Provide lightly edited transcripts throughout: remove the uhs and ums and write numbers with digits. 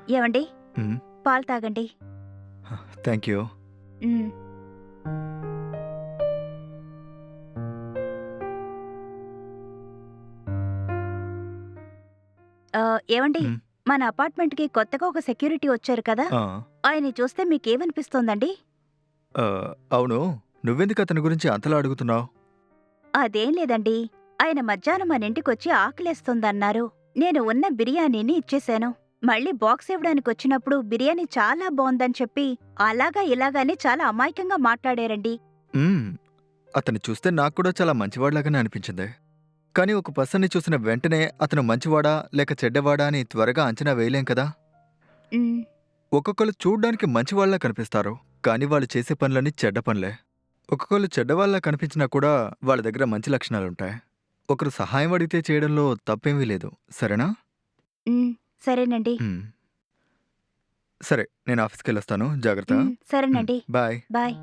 ఏవండి, హ్మ్. పాలు తాగండి. Thank you. హ్మ్. ఏవండి, హ్మ్. మన అపార్ట్మెంట్‌కి కొత్తగా ఒక సెక్యూరిటీ వచ్చారు కదా! ఆ! ఆయన్ని చూస్తే మీకేమనిపిస్తోందండి? అవును. నువ్వెందుకు అతని గురించి అంతలా అడుగుతున్నావు? అదేం లేదండి. ఆయన మధ్యాహ్నం మనింటికొచ్చి ఆకలేస్తోందన్నారు. నేను ఉన్న బిర్యానీని ఇచ్చేశాను. మళ్ళీ బాక్స్ ఇవ్వడానికొచ్చినప్పుడు బిర్యానీ చాలా బావుందని చెప్పి, అలాగా ఇలాగా అని చాలా అమాయకంగా మాట్లాడారండి. హ్మ్. అతన్ని చూస్తే నాకు కూడా చాలా మంచివాడిలాగానే అనిపించింది. కానీ ఒక పర్సన్‌ని చూసిన వెంటనే అతను మంచివాడా లేక చెడ్డవాడా అని త్వరగా అంచనా వేయలేం కదా! హ్మ్. ఒక్కొక్కళ్ళు చూడ్డానికి మంచివాళ్ళలా కనిపిస్తారు. కానీ వాళ్ళు చేసే పనులన్నీ చెడ్డ పనులే. ఒక్కొక్కళ్ళు చెడ్డవాళ్ళలా కనిపించినా కూడా వాళ్ళ దగ్గర మంచి లక్షణాలుంటాయి. ఒకరు సహాయం అడిగితే చేయడంలో తప్పేమీ లేదు. సరేనా? హ్మ్. సరేనండి. హ్మ్. సరే. నేను ఆఫీస్‌కెళ్ళొస్తాను. జాగ్రత్త. హ్మ్. సరేనండి. బాయ్. బాయ్.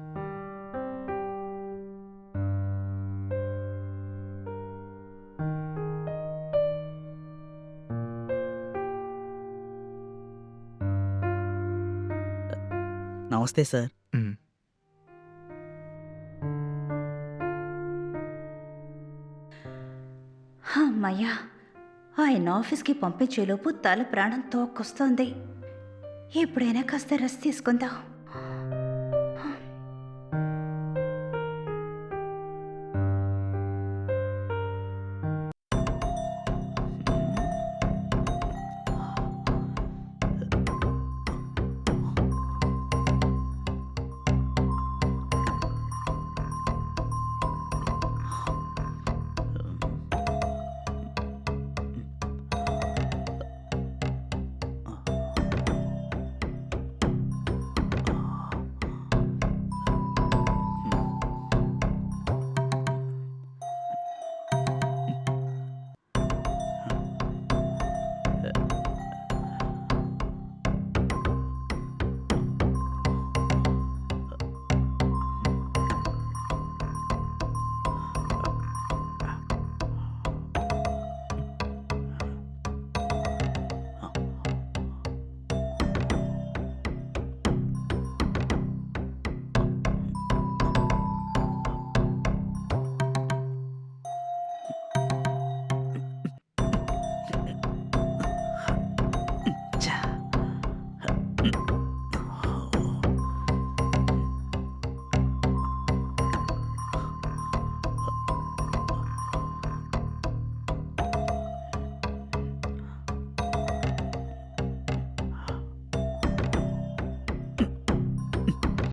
నమస్తే సార్. హ్మ్. హమ్మయ్య! ఆయన ఆఫీస్‌కి పంపించేలోపు తల ప్రాణం తోక్కొస్తోంది. ఎప్పుడైనా కాస్త రెస్ట్ తీసుకుందాం.